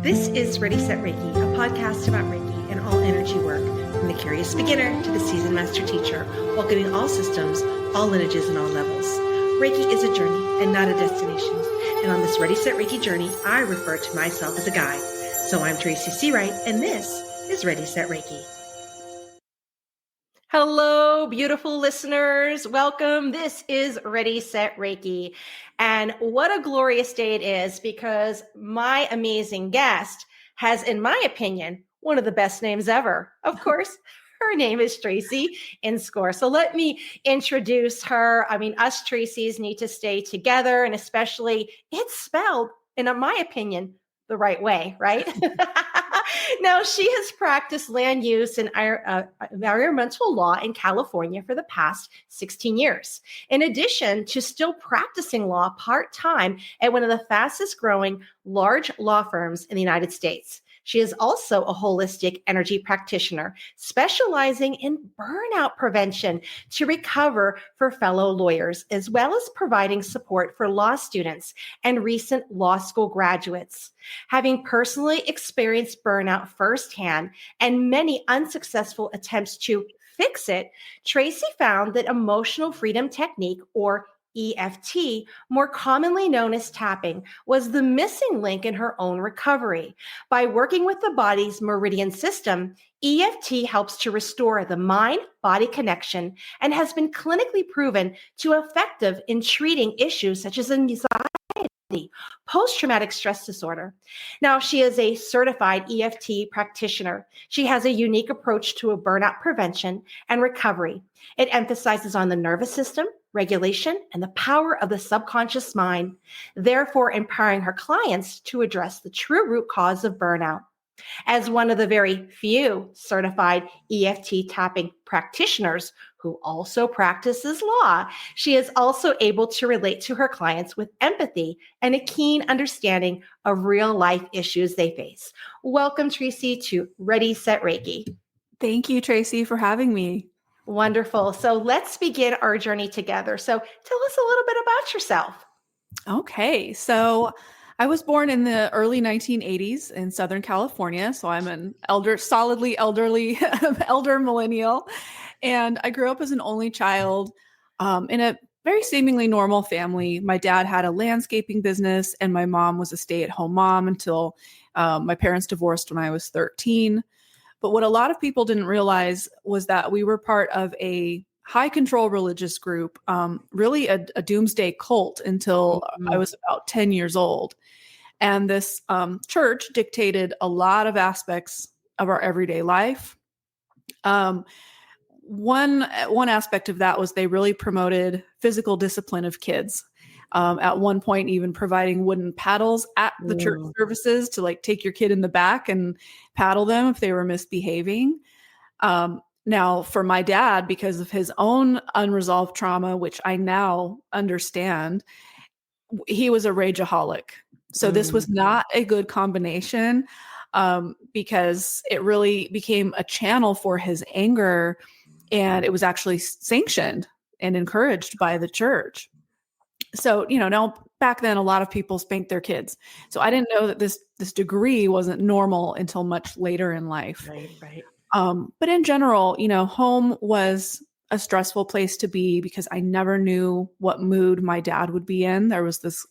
This is Ready Set Reiki, a podcast about Reiki and all energy work, from the curious beginner to the seasoned master teacher, welcoming all systems, all lineages, and all levels. Reiki is a journey and not a destination. And on this Ready Set Reiki journey, I refer to myself as a guide. So I'm Tracy Inscore, and this is Ready Set Reiki. Hello, beautiful listeners. Welcome. This is Ready Set Reiki. And what a glorious day it is, because my amazing guest has, in my opinion, one of the best names ever. Of course, her name is Tracy Inscore. So let me introduce her. I mean, us Tracys need to stay together, and especially it's spelled, in my opinion, the right way, right? Now, she has practiced land use and environmental law in California for the past 16 years, in addition to still practicing law part-time at one of the fastest growing large law firms in the United States. She is also a holistic energy practitioner specializing in burnout prevention to recover for fellow lawyers, as well as providing support for law students and recent law school graduates. Having personally experienced burnout firsthand and many unsuccessful attempts to fix it, Tracy found that emotional freedom technique, or EFT, more commonly known as tapping, was the missing link in her own recovery. By working with the body's meridian system, EFT helps to restore the mind-body connection and has been clinically proven to be effective in treating issues such as anxiety, post-traumatic stress disorder. Now, she is a certified EFT practitioner. She has a unique approach to a burnout prevention and recovery. It emphasizes on the nervous system, regulation, and the power of the subconscious mind, therefore empowering her clients to address the true root cause of burnout. As one of the very few certified EFT tapping practitioners who also practices law, she is also able to relate to her clients with empathy and a keen understanding of real life issues they face. Welcome, Tracy, to Ready Set Reiki. Thank you, Tracy, for having me. Wonderful. So let's begin our journey together. So tell us a little bit about yourself. Okay. So I was born in the early 1980s in Southern California. So I'm an solidly elderly, elder millennial. And I grew up as an only child in a very seemingly normal family. My dad had a landscaping business and my mom was a stay-at-home mom until my parents divorced when I was 13. But what a lot of people didn't realize was that we were part of a high control religious group, really a doomsday cult until I was about 10 years old. And this church dictated a lot of aspects of our everyday life. One aspect of that was they really promoted physical discipline of kids. At one point, even providing wooden paddles at the church services to take your kid in the back and paddle them if they were misbehaving. Now, for my dad, because of his own unresolved trauma, which I now understand, he was a rageaholic. So this was not a good combination because it really became a channel for his anger, and it was actually sanctioned and encouraged by the church. So, now back then, a lot of people spanked their kids. So I didn't know that this degree wasn't normal until much later in life. Right. But in general, home was a stressful place to be because I never knew what mood my dad would be in. There was this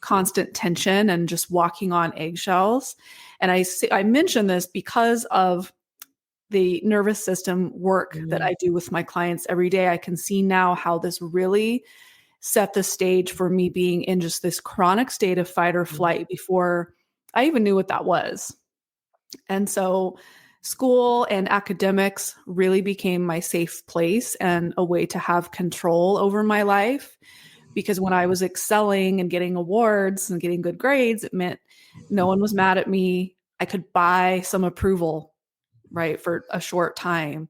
constant tension and just walking on eggshells. And I mention this because of the nervous system work that I do with my clients every day. I can see now how this really set the stage for me being in just this chronic state of fight or flight before I even knew what that was. And so school and academics really became my safe place and a way to have control over my life. Because when I was excelling and getting awards and getting good grades, it meant no one was mad at me. I could buy some approval, right, for a short time.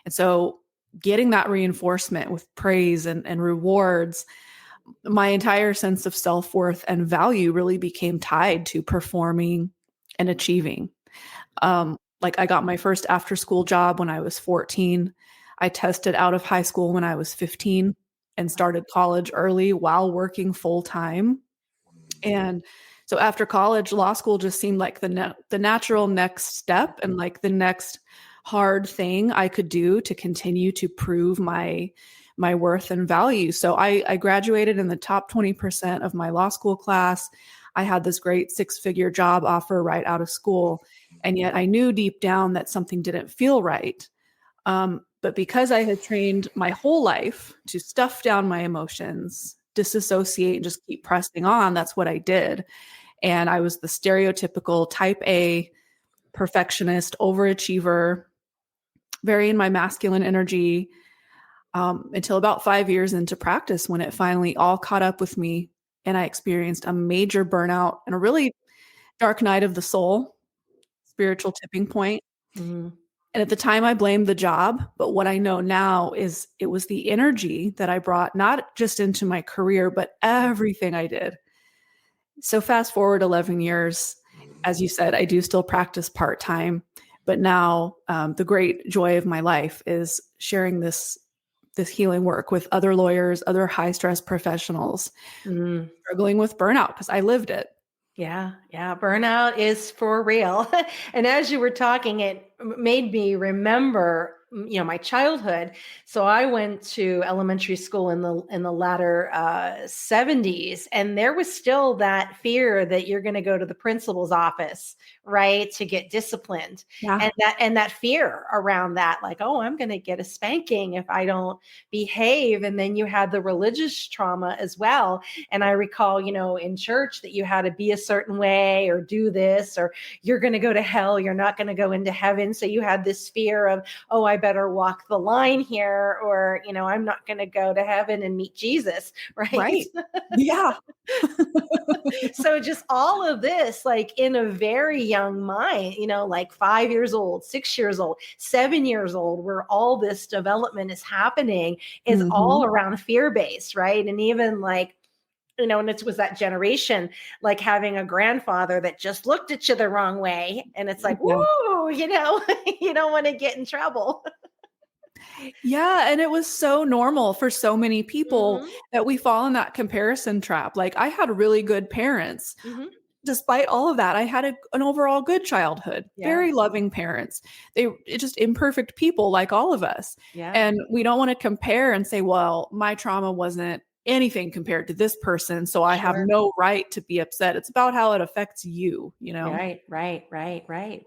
And so getting that reinforcement with praise and rewards, my entire sense of self-worth and value really became tied to performing and achieving. I got my first after-school job when I was 14. I tested out of high school when I was 15 and started college early while working full-time. And So after college, law school just seemed like the natural next step and like the next hard thing I could do to continue to prove my worth and value. So I graduated in the top 20% of my law school class. I had this great 6-figure job offer right out of school. And yet I knew deep down that something didn't feel right. But because I had trained my whole life to stuff down my emotions, disassociate, and just keep pressing on, that's what I did. And I was the stereotypical type A perfectionist, overachiever, very in my masculine energy, until about 5 years into practice when it finally all caught up with me and I experienced a major burnout and a really dark night of the soul, spiritual tipping point. Mm. And at the time I blamed the job, but what I know now is it was the energy that I brought not just into my career, but everything I did. So fast forward 11 years, as you said, I do still practice part-time, but now the great joy of my life is sharing this healing work with other lawyers, other high-stress professionals struggling with burnout because I lived it. Yeah. Yeah. Burnout is for real. And as you were talking, it made me remember, my childhood. So I went to elementary school in the latter 70s, and there was still that fear that you're going to go to the principal's office, right, to get disciplined. Yeah. And that fear around that, like, oh, I'm going to get a spanking if I don't behave. And then you had the religious trauma as well. And I recall, in church that you had to be a certain way or do this, or you're going to go to hell, you're not going to go into heaven. So you had this fear of, oh, I better walk the line here, or, I'm not going to go to heaven and meet Jesus. Right. Right. Yeah. So just all of this, like in a very young mind, like 5 years old, 6 years old, 7 years old, where all this development is happening is all around fear-based. Right. And even like, and it was that generation, like having a grandfather that just looked at you the wrong way. And it's like, Yeah. whoa, you don't want to get in trouble. Yeah. And it was so normal for so many people Mhm. that we fall in that comparison trap. Like I had really good parents. Mhm. Despite all of that, I had an overall good childhood, Yeah. very loving parents. Just imperfect people like all of us. Yeah. And we don't want to compare and say, well, my trauma wasn't anything compared to this person, so I have Sure. no right to be upset. It's about how it affects you, Right.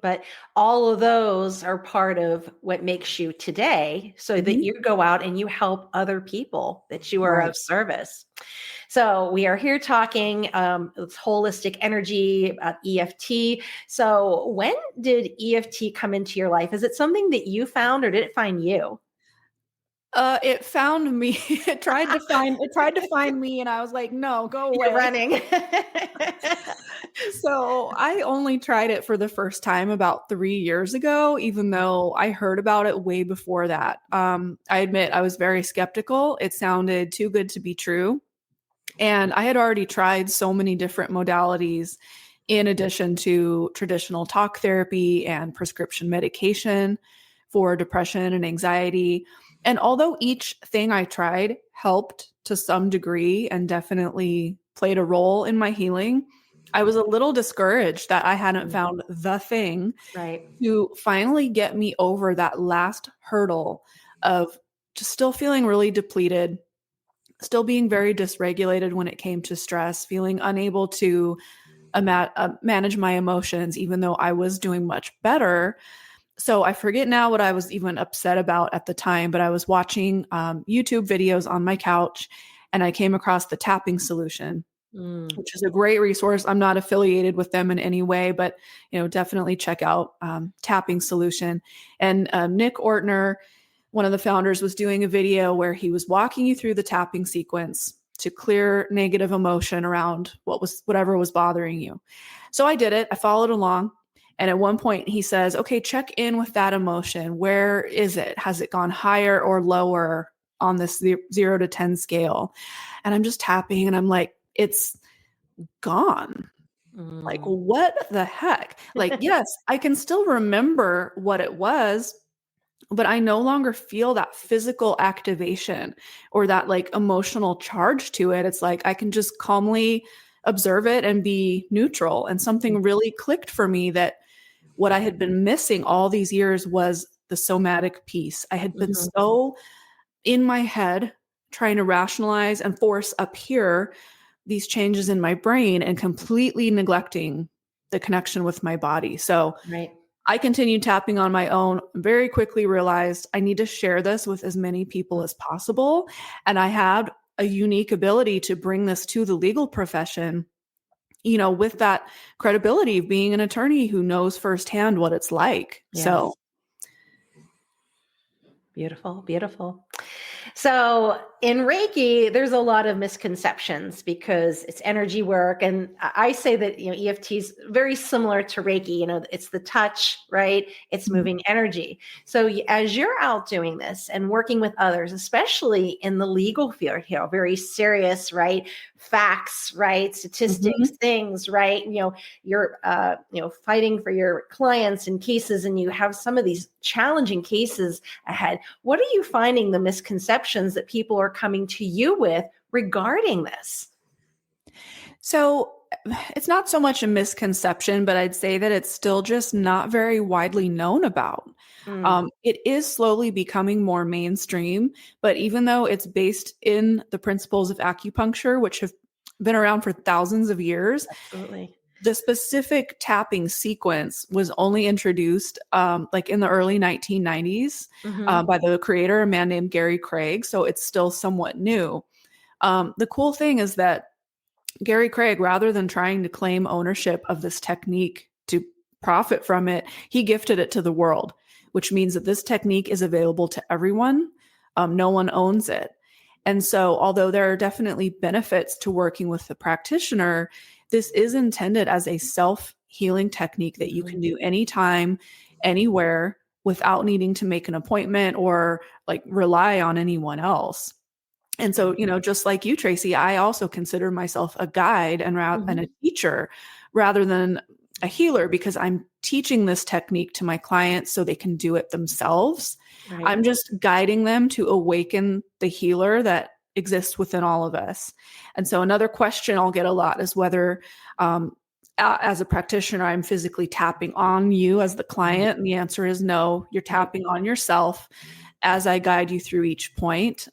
But all of those are part of what makes you today, so that Mhm. you go out and you help other people, that you are Right. of service. So we are here talking it's holistic energy, about EFT. So when did EFT come into your life? Is it something that you found, or did it find you? It found me. It tried to find me, and I was like, no, go You're away. running. So I only tried it for the first time about 3 years ago, even though I heard about it way before that. I admit I was very skeptical. It sounded too good to be true. And I had already tried so many different modalities in addition to traditional talk therapy and prescription medication for depression and anxiety. And although each thing I tried helped to some degree and definitely played a role in my healing, I was a little discouraged that I hadn't found the thing Right. to finally get me over that last hurdle of just still feeling really depleted, still being very dysregulated when it came to stress, feeling unable to manage my emotions, even though I was doing much better. So I forget now what I was even upset about at the time, but I was watching YouTube videos on my couch and I came across the tapping solution, which is a great resource. I'm not affiliated with them in any way, but definitely check out tapping solution. And Nick Ortner, one of the founders, was doing a video where he was walking you through the tapping sequence to clear negative emotion around whatever was bothering you. So I did it. I followed along. And at one point he says, okay, check in with that emotion. Where is it? Has it gone higher or lower on this 0 to 10 scale? And I'm just tapping and I'm like, it's gone. Like, what the heck? Like, yes, I can still remember what it was, but I no longer feel that physical activation or that like emotional charge to it. It's like I can just calmly observe it and be neutral. And something really clicked for me, that what I had been missing all these years was the somatic piece. I had been so in my head trying to rationalize and force up here these changes in my brain and completely neglecting the connection with my body. So Right. I continued tapping on my own, very quickly realized I need to share this with as many people as possible. And I had a unique ability to bring this to the legal profession, with that credibility of being an attorney who knows firsthand what it's like. Yes. So Beautiful, beautiful. So in Reiki, there's a lot of misconceptions because it's energy work. And I say that, EFT is very similar to Reiki. It's the touch, right? It's moving energy. So as you're out doing this and working with others, especially in the legal field here, very serious, right? Facts, right? Statistics, things, right? You're, fighting for your clients and cases, and you have some of these challenging cases ahead. What are you finding the misconceptions that people are coming to you with regarding this? So it's not so much a misconception, but I'd say that it's still just not very widely known about. It is slowly becoming more mainstream, but even though it's based in the principles of acupuncture, which have been around for thousands of years, Absolutely. the specific tapping sequence was only introduced like in the early 1990s by the creator, a man named Gary Craig. So it's still somewhat new. The cool thing is that Gary Craig, rather than trying to claim ownership of this technique to profit from it, he gifted it to the world, which means that this technique is available to everyone. No one owns it. And so although there are definitely benefits to working with the practitioner, this is intended as a self-healing technique that you can do anytime, anywhere, without needing to make an appointment or like rely on anyone else. And so, just like you, Tracy, I also consider myself a guide and a teacher rather than a healer, because I'm teaching this technique to my clients so they can do it themselves. Right. I'm just guiding them to awaken the healer that exists within all of us. And so another question I'll get a lot is whether, as a practitioner, I'm physically tapping on you as the client. And the answer is no, you're tapping on yourself as I guide you through each point,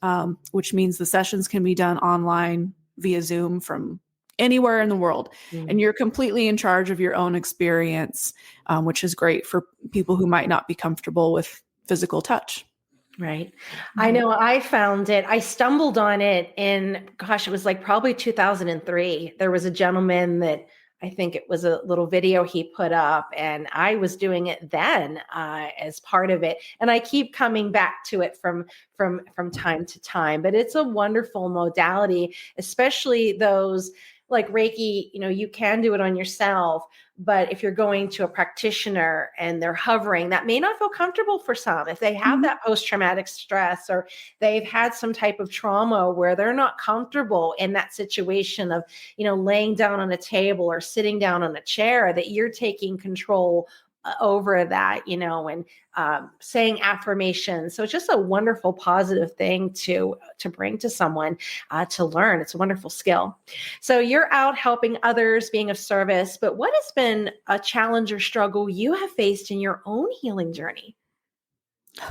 which means the sessions can be done online via Zoom from anywhere in the world. And you're completely in charge of your own experience, which is great for people who might not be comfortable with physical touch. Right. I know I found it. I stumbled on it it was like probably 2003. There was a gentleman that I think it was a little video he put up, and I was doing it then as part of it. And I keep coming back to it from time to time. But it's a wonderful modality, especially those like Reiki. You can do it on yourself, but if you're going to a practitioner and they're hovering, that may not feel comfortable for some. If they have that post-traumatic stress, or they've had some type of trauma where they're not comfortable in that situation of, laying down on a table or sitting down on a chair, that you're taking control over that, and saying affirmations. So it's just a wonderful, positive thing to bring to someone to learn. It's a wonderful skill. So you're out helping others, being of service. But what has been a challenge or struggle you have faced in your own healing journey?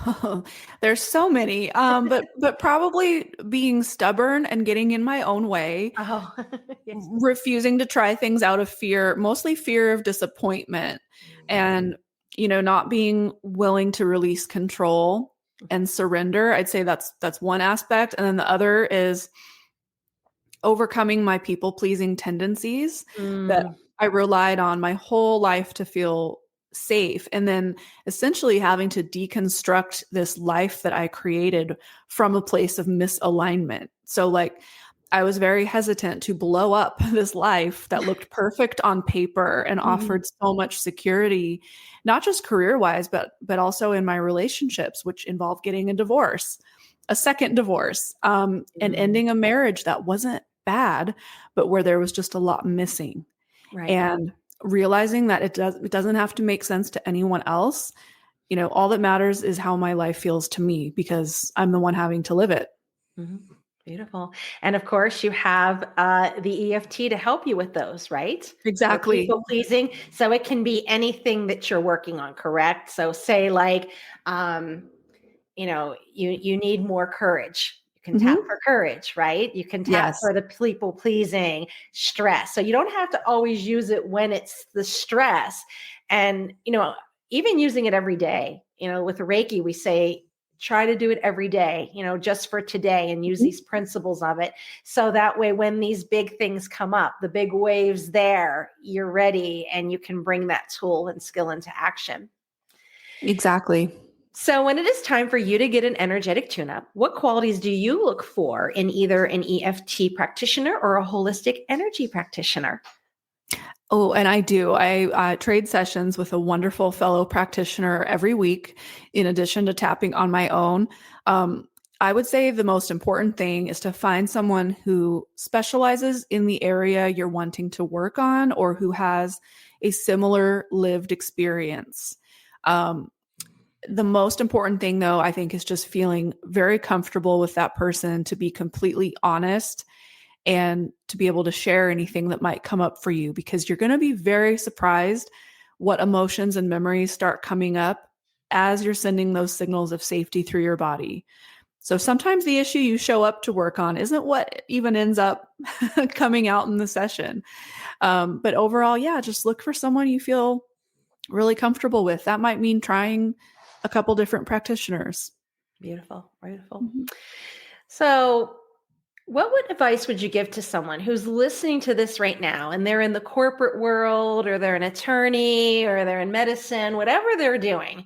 Oh, there's so many, but probably being stubborn and getting in my own way, Oh, yes. refusing to try things out of fear, mostly fear of disappointment, and not being willing to release control and surrender. I'd say that's one aspect, and then the other is overcoming my people-pleasing tendencies that I relied on my whole life to feel safe, and then essentially having to deconstruct this life that I created from a place of misalignment. So like I was very hesitant to blow up this life that looked perfect on paper and offered so much security, not just career-wise, but also in my relationships, which involved getting a divorce, a second divorce, and ending a marriage that wasn't bad, but where there was just a lot missing. Right. And realizing that it doesn't have to make sense to anyone else. All that matters is how my life feels to me, because I'm the one having to live it. Beautiful. And of course, you have the EFT to help you with those, right? For Exactly. people pleasing. So it can be anything that you're working on, correct? So say like, um, you need more courage. You can tap Hmm. for courage, right? You can tap Yes. for the people pleasing stress. So you don't have to always use it when it's the stress. And, even using it every day, with Reiki, we say, try to do it every day, just for today, and use Mhm. these principles of it. So that way, when these big things come up, the big waves there, you're ready and you can bring that tool and skill into action. Exactly. So, when it is time for you to get an energetic tune up, what qualities do you look for in either an EFT practitioner or a holistic energy practitioner? Oh, and I do. I trade sessions with a wonderful fellow practitioner every week, in addition to tapping on my own. Um, I would say the most important thing is to find someone who specializes in the area you're wanting to work on or who has a similar lived experience. Um, the most important thing, though, I think, is just feeling very comfortable with that person to be completely honest and to be able to share anything that might come up for you, because you're going to be very surprised what emotions and memories start coming up as you're sending those signals of safety through your body. So sometimes the issue you show up to work on isn't what even ends up coming out in the session. But overall, yeah, just look for someone you feel really comfortable with. That might mean trying a couple different practitioners. Beautiful, beautiful. Mhm. So, what advice would you give to someone who's listening to this right now and they're in the corporate world, or they're an attorney, or they're in medicine, whatever they're doing,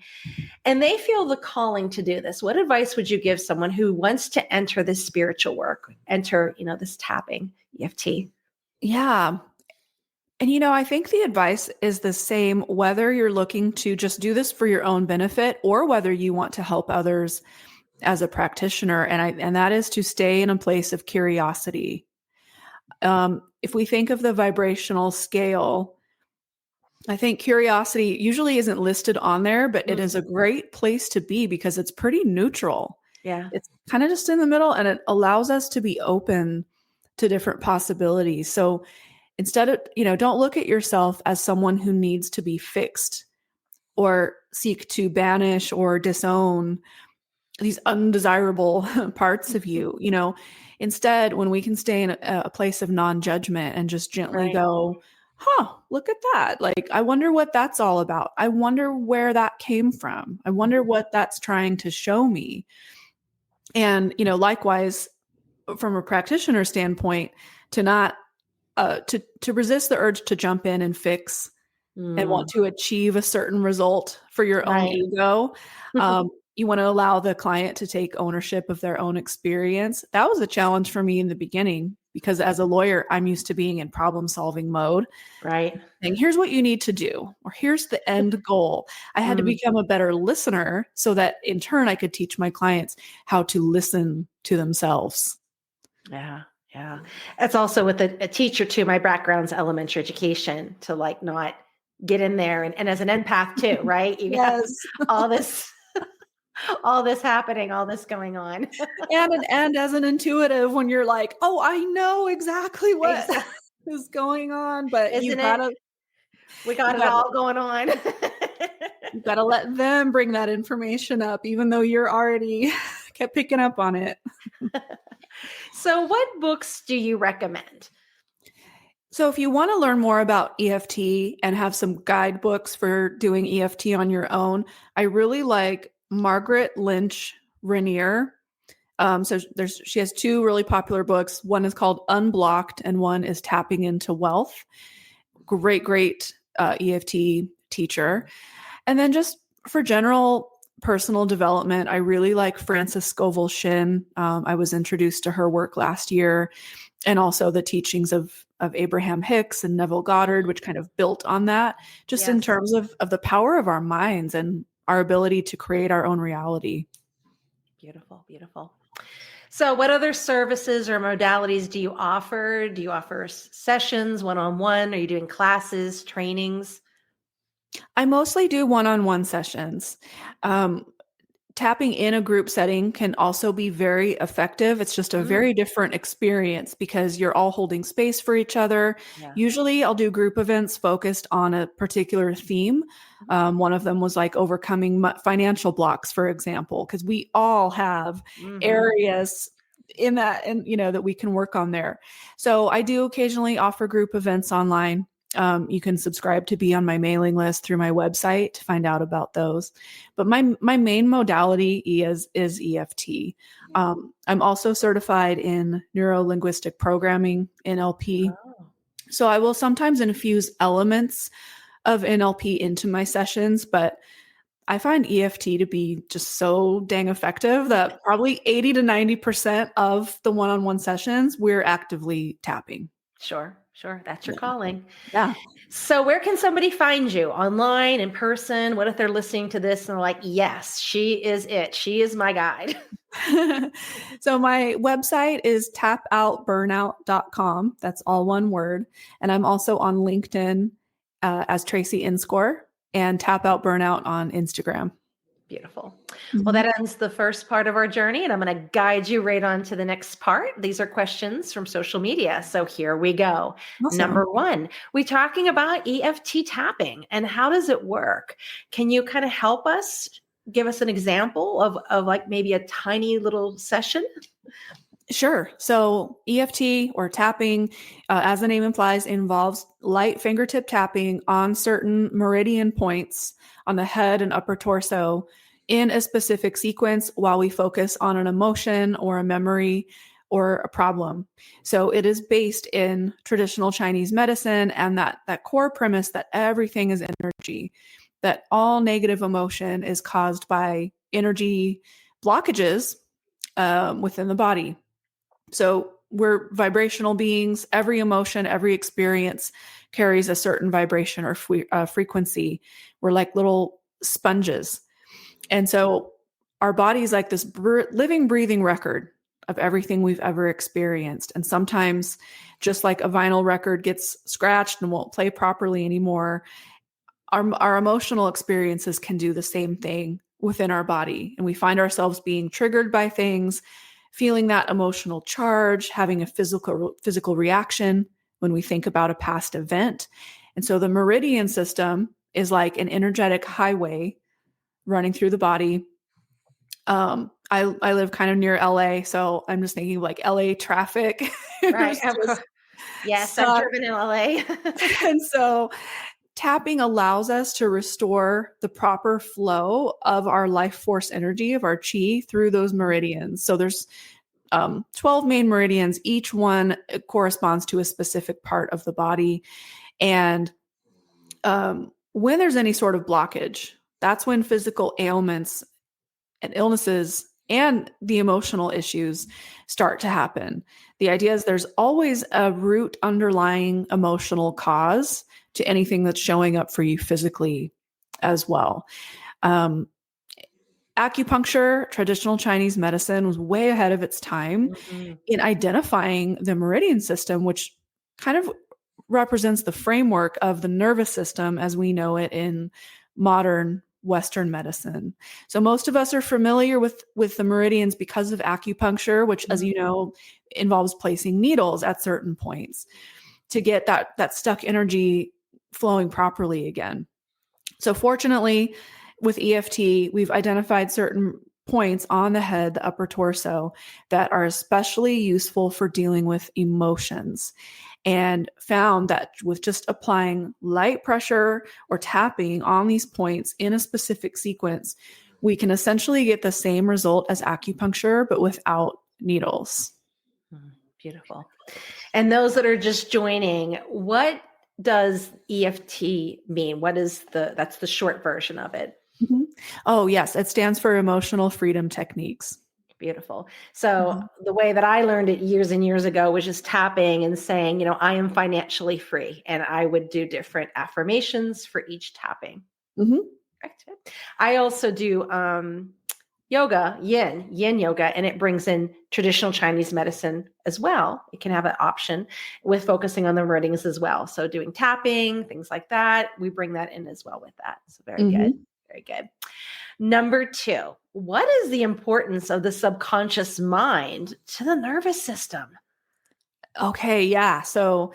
and they feel the calling to do this? What advice would you give someone who wants to enter this spiritual work, enter, this tapping EFT? Yeah. And I think the advice is the same whether you're looking to just do this for your own benefit or whether you want to help others as a practitioner. And that is to stay in a place of curiosity. If we think of the vibrational scale, I think curiosity usually isn't listed on there, but it is a Mhm. great place to be because it's pretty neutral. Yeah. It's kind of just in the middle, and it allows us to be open to different possibilities. So instead of, don't look at yourself as someone who needs to be fixed or seek to banish or disown these undesirable parts of you. Instead, when we can stay in a place of non-judgment and just gently Right. go, look at that. Like, I wonder what that's all about. I wonder where that came from. I wonder what that's trying to show me. And, likewise, from a practitioner standpoint, to not to resist the urge to jump in and fix and want Mm, to achieve a certain result for your own right. ego. You want to allow the client to take ownership of their own experience. That was a challenge for me in the beginning because as a lawyer, I'm used to being in problem solving mode. Right. And here's what you need to do, or here's the end goal. I had to Mm, become a better listener so that in turn I could teach my clients how to listen to themselves. yeah. Yeah. It's also with a teacher too. My background's elementary education, to like not get in there, and as an empath too, right? You have Yes. all this, all this happening, all this going on. And as an intuitive, when you're like, "Oh, I know exactly what Exactly. is going on," but Isn't it? We you got it gotta all going on. you gotta let them bring that information up, even though you're already kept picking up on it. So, what books do you recommend? So if you want to learn more about EFT and have some guidebooks for doing EFT on your own, I really like Margaret Lynch Rainier. She has two really popular books. One is called Unblocked, and one is Tapping into Wealth. Great EFT teacher. And then just for general personal development, I really like Frances Scovel Shin. I was introduced to her work last year, and also the teachings of Abraham Hicks and Neville Goddard, which kind of built on that, just in Yes. terms of the power of our minds and our ability to create our own reality. Beautiful. Beautiful. So, what other services or modalities do you offer? Do you offer sessions, one on one? Are you doing classes, trainings? I mostly do one-on-one sessions. Um, tapping in a group setting can also be very effective. It's just a Mm, very different experience because you're all holding space for each other. yeah. Usually, I'll do group events focused on a particular theme. One of them was like overcoming financial blocks, for example, because we all have Mm-hmm. areas in that, and that we can work on there. So I do occasionally offer group events online. You can subscribe to be on my mailing list through my website to find out about those. But my main modality is EFT. I'm also certified in neuro linguistic programming, NLP. Oh, So I will sometimes infuse elements of NLP into my sessions, but I find EFT to be just so dang effective that probably 80 to 90% of the one-on-one sessions, we're actively tapping. sure. That's your Yeah. calling. Yeah. So where can somebody find you? Online, in person? What if they're listening to this and they're like, yes, she is it. She is my guide. So my website is tapoutburnout.com. That's all one word. And I'm also on LinkedIn as Tracy Inscore and Tap Out Burnout on Instagram. Beautiful. Well, Mhm. that ends the first part of our journey, and I'm going to guide you right on to the next part. These are questions from social media. So here we go. Awesome. Number one, we're talking about EFT tapping and how does it work? Can you kind of help us? Give us an example of like maybe a tiny little session? Sure. So EFT or tapping, as the name implies, involves light fingertip tapping on certain meridian points on the head and upper torso in a specific sequence while we focus on an emotion or a memory or a problem. So it is based in traditional Chinese medicine and that core premise that everything is energy, that all negative emotion is caused by energy blockages within the body. So we're vibrational beings. Every emotion, every experience carries a certain vibration or frequency. We're like little sponges. And so our body's like this living, breathing record of everything we've ever experienced. And sometimes, just like a vinyl record gets scratched and won't play properly anymore, our emotional experiences can do the same thing within our body. And we find ourselves being triggered by things, feeling that emotional charge, having a physical reaction when we think about a past event. And so the meridian system is like an energetic highway running through the body. I live kind of near LA, so I'm just thinking of like LA traffic. Right. It's Of course. just Yes, I've suck. driven in LA. And so tapping allows us to restore the proper flow of our life force energy, of our chi, through those meridians. So there's 12 main meridians. Each one corresponds to a specific part of the body. And when there's any sort of blockage, that's when physical ailments and illnesses and the emotional issues start to happen. The idea is there's always a root underlying emotional cause to anything that's showing up for you physically as well. Um, Acupuncture, traditional Chinese medicine, was way ahead of its time Mhm. in identifying the meridian system, which kind of represents the framework of the nervous system as we know it in modern Western medicine. So most of us are familiar with the meridians because of acupuncture, which, as you know, involves placing needles at certain points to get that stuck energy flowing properly again. So fortunately, with EFT, we've identified certain points on the head, the upper torso, that are especially useful for dealing with emotions, and found that with just applying light pressure or tapping on these points in a specific sequence, we can essentially get the same result as acupuncture, but without needles. Beautiful. And those that are just joining, what does EFT mean? That's the short version of it. Mhm. Oh, yes. It stands for Emotional Freedom Techniques. Beautiful. So Mhm. the way that I learned it years and years ago was just tapping and saying, I am financially free. And I would do different affirmations for each tapping. Mhm. Correct. I also do yoga, yin yoga, and it brings in traditional Chinese medicine as well. It can have an option with focusing on the meridians as well. So doing tapping, things like that, we bring that in as well with that. So very good. Mhm. Very good. Number 2, what is the importance of the subconscious mind to the nervous system? Okay, yeah. So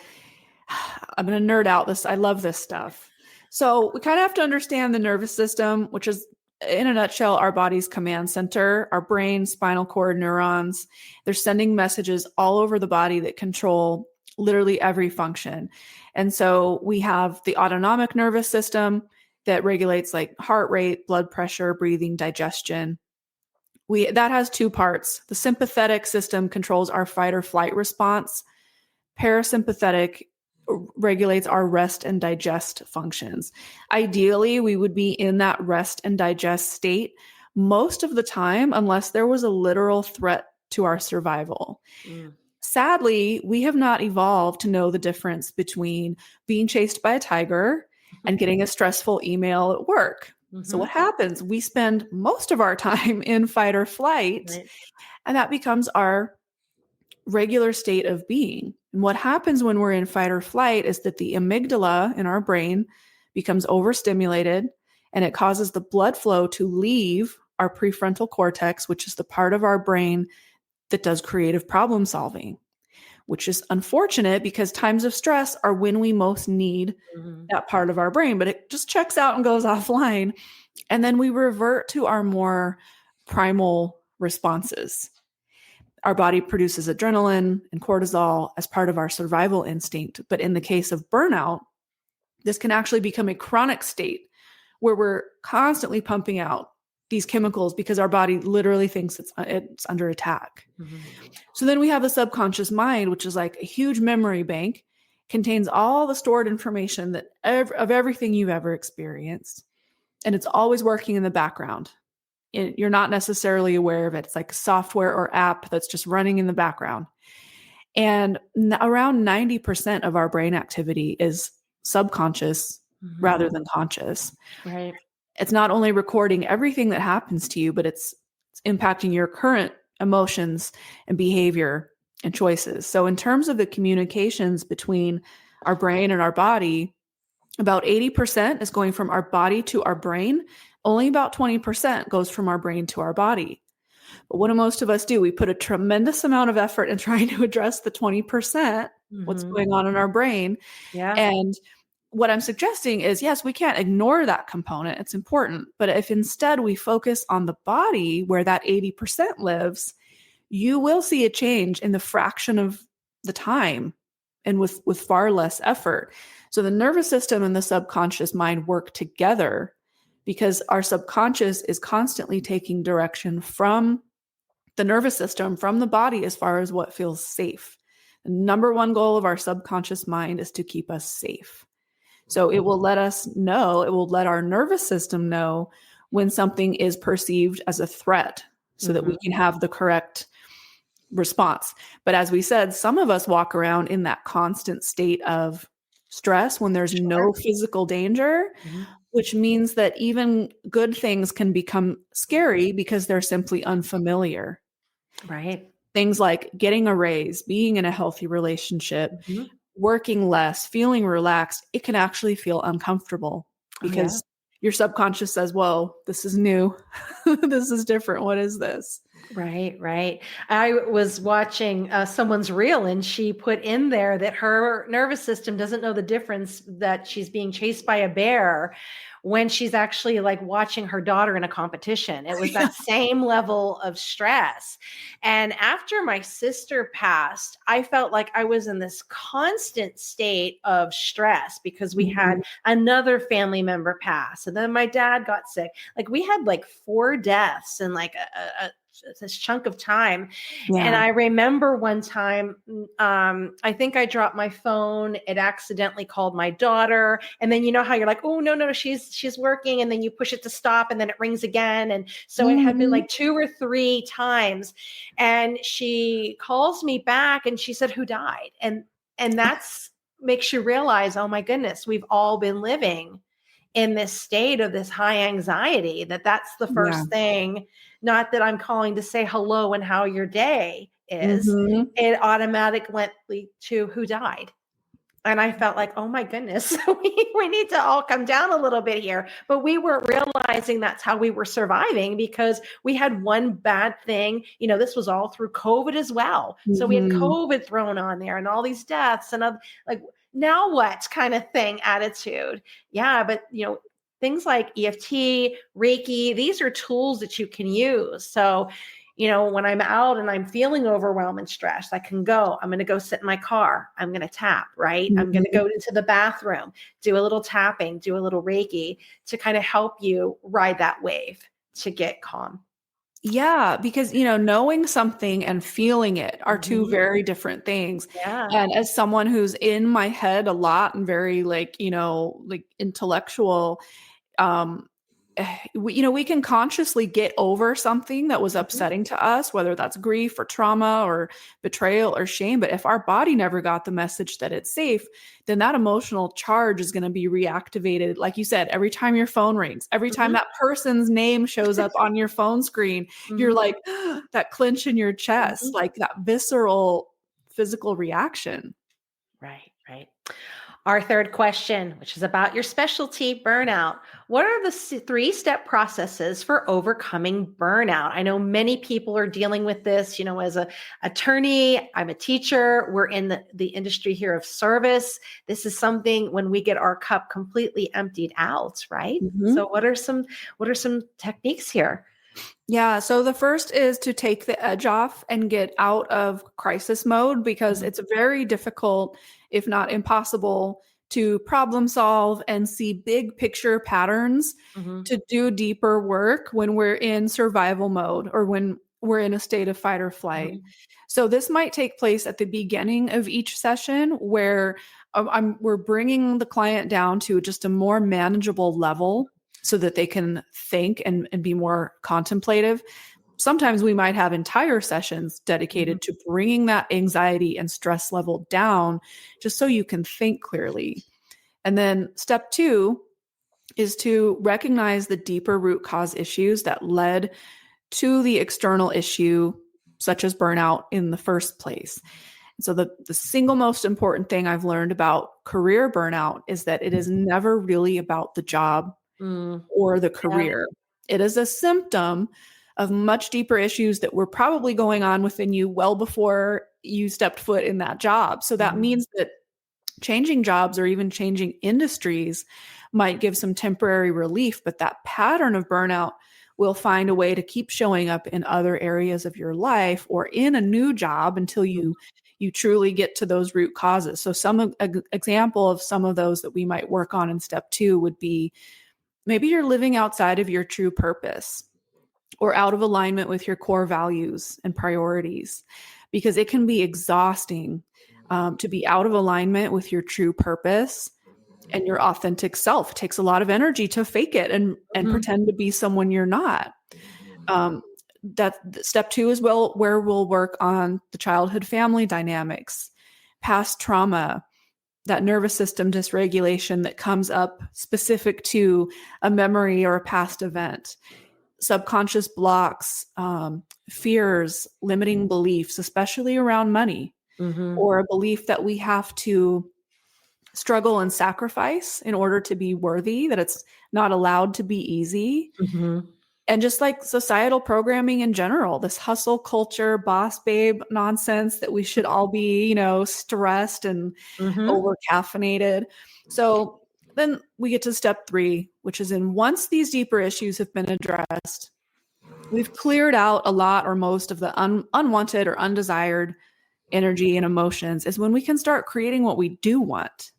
I'm going to nerd out this. I love this stuff. So we kind of have to understand the nervous system, which is, in a nutshell, our body's command center, our brain, spinal cord, neurons. They're sending messages all over the body that control literally every function. And so we have the autonomic nervous system that regulates like heart rate, blood pressure, breathing, digestion. That has 2 parts. The sympathetic system controls our fight or flight response. Parasympathetic regulates our rest and digest functions. Ideally, we would be in that rest and digest state most of the time, unless there was a literal threat to our survival. Sadly, we have not evolved to know the difference between being chased by a tiger and getting a stressful email at work. So what happens? We spend most of our time in fight or flight, Right. and that becomes our regular state of being. And what happens when we're in fight or flight is that the amygdala in our brain becomes overstimulated, and it causes the blood flow to leave our prefrontal cortex, which is the part of our brain that does creative problem solving, which is unfortunate because times of stress are when we most need that part of our brain, but it just checks out and goes offline. And then we revert to our more primal responses. Our body produces adrenaline and cortisol as part of our survival instinct. But in the case of burnout, this can actually become a chronic state where we're constantly pumping out these chemicals because our body literally thinks it's under attack. So then we have the subconscious mind, which is like a huge memory bank, contains all the stored information that of everything you've ever experienced. And it's always working in the background. You're not necessarily aware of it. It's like software or app that's just running in the background. And around 90% of our brain activity is subconscious rather than conscious. Right. It's not only recording everything that happens to you, but it's impacting your current emotions and behavior and choices. So in terms of the communications between our brain and our body, about 80% is going from our body to our brain. Only about 20% goes from our brain to our body. But what do most of us do? We put a tremendous amount of effort in trying to address the 20%, what's going on in our brain. Yeah. And what I'm suggesting is, yes, we can't ignore that component. It's important. But if instead we focus on the body where that 80% lives, you will see a change in the fraction of the time and with far less effort. So the nervous system and the subconscious mind work together because our subconscious is constantly taking direction from the nervous system, from the body, as far as what feels safe. The number one goal of our subconscious mind is to keep us safe. So it will let us know, it will let our nervous system know when something is perceived as a threat so that we can have the correct response. But as we said, some of us walk around in that constant state of stress when there's no physical danger, which means that even good things can become scary because they're simply unfamiliar. Right. Things like getting a raise, being in a healthy relationship, working less, feeling relaxed, it can actually feel uncomfortable because your subconscious says, whoa, this is new. This is different. What is this? Right, right. I was watching someone's reel and she put in there that her nervous system doesn't know the difference that she's being chased by a bear when she's actually like watching her daughter in a competition. It was that same level of stress. And after my sister passed, I felt like I was in this constant state of stress because we had another family member pass. And then my dad got sick. Like we had like 4 deaths in like this chunk of time. And I remember one time, I think I dropped my phone. It accidentally called my daughter. And then you know how you're like, oh, no, she's working. And then you push it to stop and then it rings again. And so it had been like 2 or 3 times. And she calls me back and she said, who died? And that's makes you realize, oh my goodness, we've all been living in this state of this high anxiety, that's the first thing. Not that I'm calling to say hello and how your day is. It automatically went to who died. And I felt like, oh my goodness, we need to all come down a little bit here. But we weren't realizing that's how we were surviving because we had one bad thing. This was all through COVID as well. So we had Mhm. COVID thrown on there and all these deaths and like, now what kind of thing attitude. Yeah. But, things like EFT, Reiki, these are tools that you can use. So, when I'm out and I'm feeling overwhelmed and stressed, I can I'm going to go sit in my car. I'm going to tap, right? I'm going to Mhm. go into the bathroom, do a little tapping, do a little Reiki to kind of help you ride that wave to get calm. Yeah, because knowing something and feeling it are two Mhm. very different things. Yeah. And as someone who's in my head a lot and very like, like intellectual, um we can consciously get over something that was Mhm. upsetting to us, whether that's grief or trauma or betrayal or shame. But if our body never got the message that it's safe, then that emotional charge is going to be reactivated. Like you said, every time your phone rings, every time Mhm. that person's name shows up on your phone screen, you're Mhm. like that clench in your chest, Mhm. like that visceral physical reaction. Right, right. Our third question, which is about your specialty, burnout. What are the three-step processes for overcoming burnout? I know many people are dealing with this, as a attorney, I'm a teacher, we're in the industry here of service. This is something when we get our cup completely emptied out, right? Mhm. So what are some techniques here? Yeah, so the first is to take the edge off and get out of crisis mode because Mhm. it's very difficult, if not impossible, to problem solve and see big picture patterns Mhm. to do deeper work when we're in survival mode or when we're in a state of fight or flight. Mhm. So this might take place at the beginning of each session where we're bringing the client down to just a more manageable level so that they can think and be more contemplative. Sometimes we might have entire sessions Mhm. dedicated to bringing that anxiety and stress level down just so you can think clearly. And then step two is to recognize the deeper root cause issues that led to the external issue, such as burnout in the first place. So, the single most important thing I've learned about career burnout is that it is never really about the job Mm. or the Yeah. career. It is a symptom of much deeper issues that were probably going on within you well before you stepped foot in that job. So that Mhm. means that changing jobs or even changing industries might give some temporary relief, but that pattern of burnout will find a way to keep showing up in other areas of your life or in a new job until you truly get to those root causes. So example of some of those that we might work on in step 2 would be maybe you're living outside of your true purpose or out of alignment with your core values and priorities, because it can be exhausting to be out of alignment with your true purpose and your authentic self. It takes a lot of energy to fake it and Mhm. pretend to be someone you're not. Um, that step 2 is where we'll work on the childhood family dynamics, past trauma, that nervous system dysregulation that comes up specific to a memory or a past event, subconscious blocks, fears, limiting beliefs, especially around money, Mhm. or a belief that we have to struggle and sacrifice in order to be worthy, that it's not allowed to be easy. Mhm. And just like societal programming in general, this hustle culture, boss babe nonsense that we should all be, stressed and Mhm. over caffeinated. So then we get to step 3, which is in once these deeper issues have been addressed, we've cleared out a lot or most of the unwanted or undesired energy and emotions, is when we can start creating what we do want.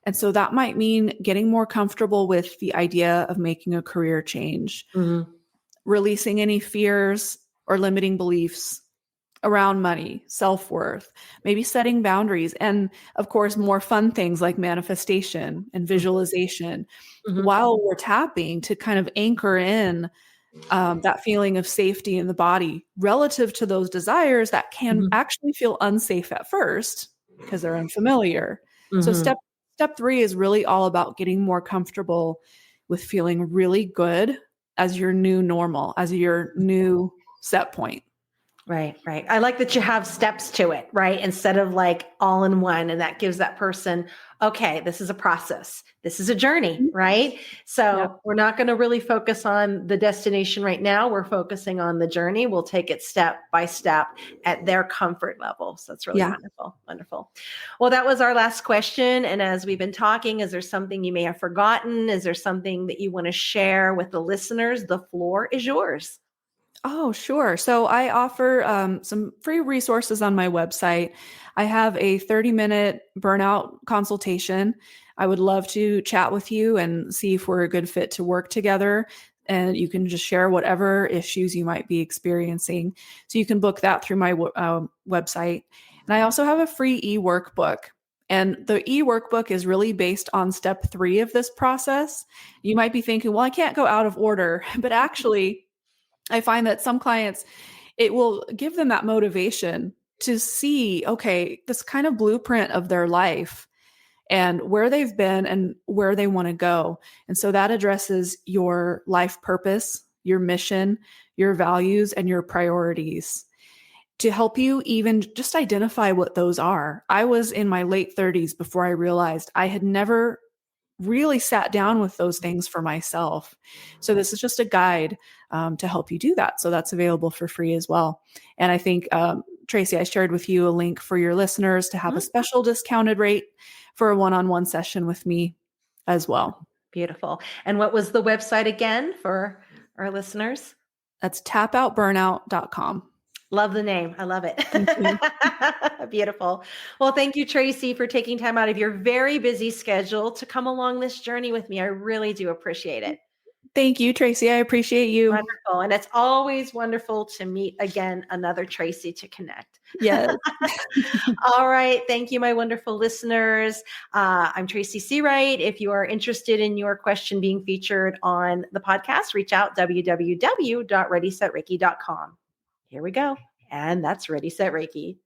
And so that might mean getting more comfortable with the idea of making a career change, Mhm. releasing any fears or limiting beliefs around money, self-worth, maybe setting boundaries, and of course, more fun things like manifestation and visualization Mhm. while we're tapping to kind of anchor in that feeling of safety in the body relative to those desires that can Mhm. actually feel unsafe at first because they're unfamiliar. So Mhm. step 3 is really all about getting more comfortable with feeling really good as your new normal, as your new set point. Right, right. I like that you have steps to it, right? Instead of like all in one. And that gives that person, okay, this is a process. This is a journey, Mhm. right? Yeah. So we're not going to really focus on the destination right now. We're focusing on the journey. We'll take it step by step at their comfort level. So that's really Yeah. wonderful. Wonderful. Well, that was our last question. And as we've been talking, is there something you may have forgotten? Is there something that you want to share with the listeners? The floor is yours. Oh, sure. So I offer some free resources on my website. I have a 30-minute burnout consultation. I would love to chat with you and see if we're a good fit to work together. And you can just share whatever issues you might be experiencing. So you can book that through my website. And I also have a free e-workbook. And the e-workbook is really based on step 3 of this process. You might be thinking, well, I can't go out of order, but actually, I find that some clients, it will give them that motivation to see, okay, this kind of blueprint of their life and where they've been and where they want to go. And so that addresses your life purpose, your mission, your values, and your priorities to help you even just identify what those are. I was in my late 30s before I realized I had never really sat down with those things for myself. So this is just a guide to help you do that. So that's available for free as well. And I think, Tracy, I shared with you a link for your listeners to have a Mhm. special discounted rate for a one-on-one session with me as well. Beautiful. And what was the website again for our listeners? That's tapoutburnout.com. Love the name. I love it. Thank you. Beautiful. Well, thank you, Tracy, for taking time out of your very busy schedule to come along this journey with me. I really do appreciate it. Thank you, Tracy. I appreciate you. Wonderful. And it's always wonderful to meet again another Tracy to connect. Yes. All right. Thank you, my wonderful listeners. I'm Tracy Seawright. If you are interested in your question being featured on the podcast, reach out www.readysetreiki.com. Here we go. And that's Ready Set Reiki.